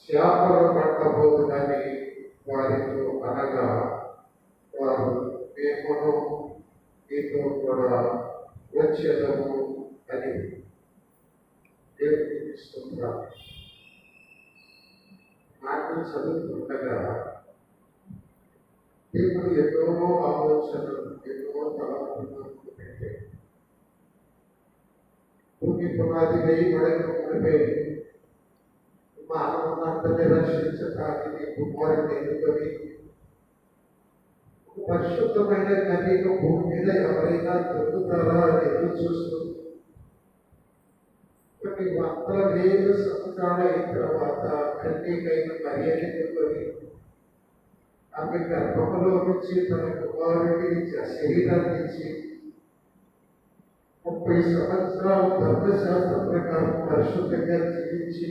చేపలు పట్టబోతుందని వారితో అనగా వారు మేమును మీతో కూడా వచ్చేదము అని దేవుడికి ఇస్తున్నారు. మాటలు చదువుతుండగా దేవుడు ఎన్నో ఆలోచనలు ఎన్నో తలపులను పెట్టాడు. భూమి పునాది వేయబడిన మునిపే మానవులందరినీ రక్షించడానికి కుమారుని ఎన్నుకొని పరిశుద్ధమైన నదిగా భూమి మీద ఎవరైనా దొరుకుతారా అని ఎదురు చూస్తూ కొన్ని 100,000 సంవత్సరాల అయిన తర్వాత కన్యకైన మరియని ఎన్నుకొని ఆమె గర్భంలో నుంచి తన కుమారుడికి శరీరాన్ని ఇచ్చి 30 సంవత్సరాలు ధర్మశాస్త్రం ప్రకారం పరిశుద్ధంగా జీవించి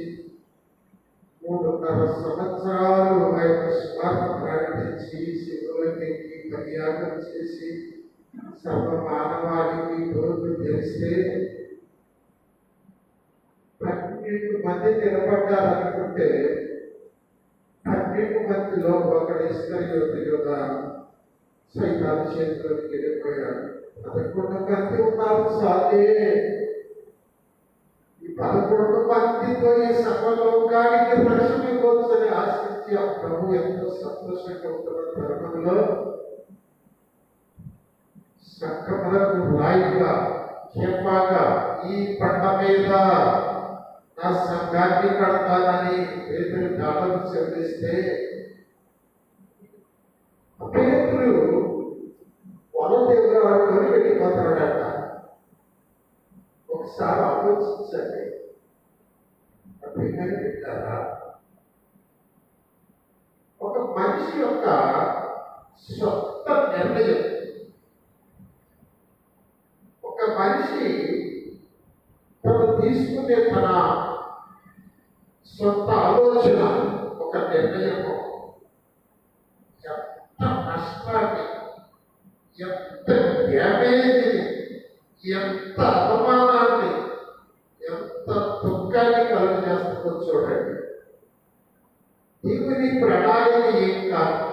3.5 సంవత్సరాలు ఆయన స్వార్థ ప్రకటించి శివులకి పర్యాగం చేసి సర్వ మానవాళికి తోడు తెలిస్తే 12 మంది నిలబడ్డారనుకుంటే 12 మందిలో ఒకడు ఇస్కరియోతు సైతాను చేతిలోకి వెళ్ళిపోయాడు. 11 మంది ఉన్నారు సాధే. ఈ 11 మందితో ఈ సర్వలోకానికి రక్షణ కోసమని ఆశించి ఆ ప్రభు ఎంతో సంతోషంగా ఉంటున్న తరుణంలో సంకములకు రాయిగా చెప్పాగా ఈ పంట మీద నా సంఘాన్ని కడతానని పేదలు దాడులు చెల్లిస్తే పేదలు వాళ్ళ దగ్గర వాడుకొని వెళ్ళిపోతాడట. ఒకసారి ఆలోచించండి. పెట్టారా ఒక మనిషి యొక్క సొంత నిర్ణయం, ఒక మనిషి తను తీసుకునే తన సొంత ఆలోచన, ఒక నిర్ణయము ఎంత నష్టాన్ని, ఎంత డ్యామేజ్ని, ఎంత అవమానాన్ని, ఎంత దుఃఖాన్ని కలుగు చేస్తుందో చూడండి. దేవుని ప్రణాళిక ఏం కాదు,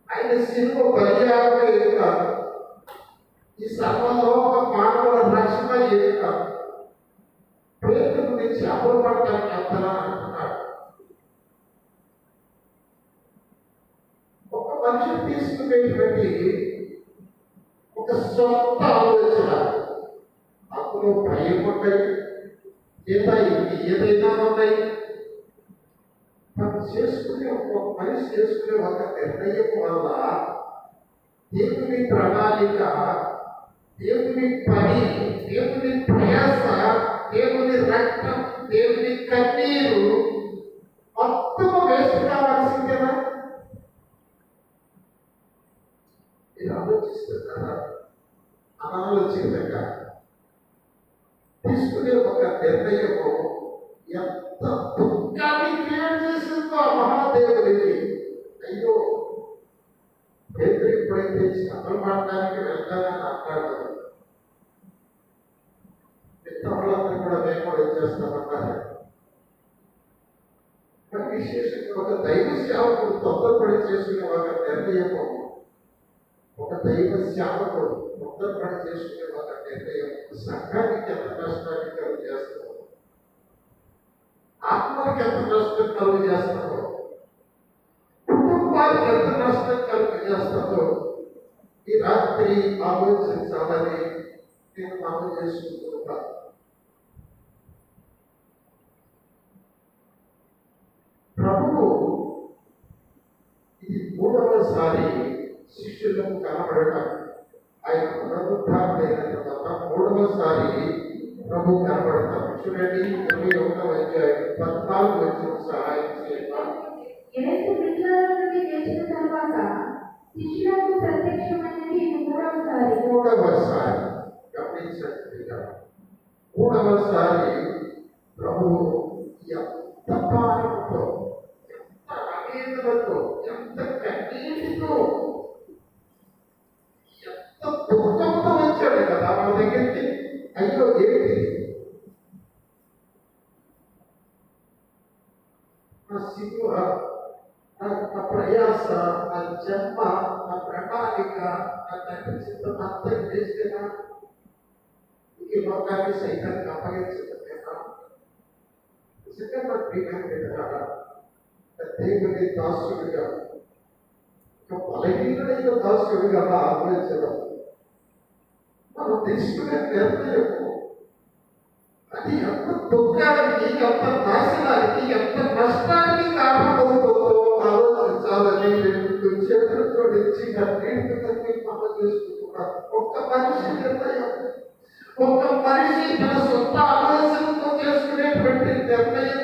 ఆయన శిల్వ బలియాగం ఏం కాదు, ఈ సర్వలోక మానవుల రక్షణ ఏం కాదు. పేరు గురించి అమలు పడటానికి ఎంతలా అంటున్నాడు. ఒక మనిషి తీసుకునేటువంటి ఒక సొంత ఆలోచన, అందులో భయం ఉంటాయి, ఏదైనా ఉన్నాయి. తను చేసుకునే ఒక మనిషి చేసుకునే ఒక నిర్ణయం వల్ల దేవుని ప్రణాళిక, దేవుని పని, దేవుని ప్రయాస, దేవుని రక్తం, దేవుని కన్నీరు మొత్తము వేస్ట్ కావాల్సిందేనా? మీరు ఆలోచిస్తున్నారా? అనాలోచితంగా తీసుకునే ఒక నిర్ణయము ఎంత దుఃఖాన్ని క్రియేట్ చేసిందో ఆ మహాదేవుడికి. అయ్యో, ఎప్పుడైతే శ్రమలు పడడానికి వెళ్తానని అన్నాడు, మిత్రులందరూ కూడా మేము కూడా ఇచ్చేస్తామన్నారు. మరి విశేషంగా ఒక దైవ సేవకుడు తొందరపడి చేసుకునే ఒక నిర్ణయము, ఒక దైవ సేవకుడు తొందరపడి చేసుకునే ఒక నిర్ణయం సంఘానికి ఎంత నష్టాన్ని కలుగు చేస్తామో, ఆత్మకి ఎంత నష్టం కలుగు చేస్తామో, కుటుంబానికి ఎంత నష్టం కలుగు చేస్తామో ఈ రాత్రి ఆలోచించాలని నేను మనం చేసుకుంటున్నాను. ప్రభువు ఇది 3వసారి శిష్యులకు కనబడటం. ఆయన పునరుద్ధారణ తర్వాత 3వసారి ప్రభు కనబడతాం. చూడండి, 21వ అధ్యాయం 14 వచ్చిన సహాయం చేయాలి. మూడవసారి గమనించండి, 3వసారి ప్రభు ఎంత భారంతో, ఎంత ఆవేదనతో, ఎంత కన్నీటితో, ఎంత దుఃఖంతో వచ్చాడు కదా మన దగ్గరికి. అయ్యో ఏంటి నా సిలువ, నా ప్రయాస, నా జన్మ, నా ప్రణాళిక, నా తండ్రి చిత్తం అంతా చేస్తేనా ఈ లోకాన్ని సైతానికి అప్పగించలేదా? నిజంగా నా ప్రియమైన బిడ్డలారా, దేవుని దాసుడిగా, ఒక బలహీనుడైన దాసుడిగా ఆలోచించడం మనం తీసుకునే నిర్ణయం అది ఎంత దుఃఖానికి, ఎంత నాశనానికి, ఎంత నష్టానికి కారణమవుతుందో ఆలోచించాలని రెండు చేతులు జోడించి నీటిని మనం చేసుకుంటున్నాం. ఒక్క మనిషి నిర్ణయం, ఒక్క మనిషి తన సొంత ఆలోచనతో చేసుకునేటువంటి నిర్ణయం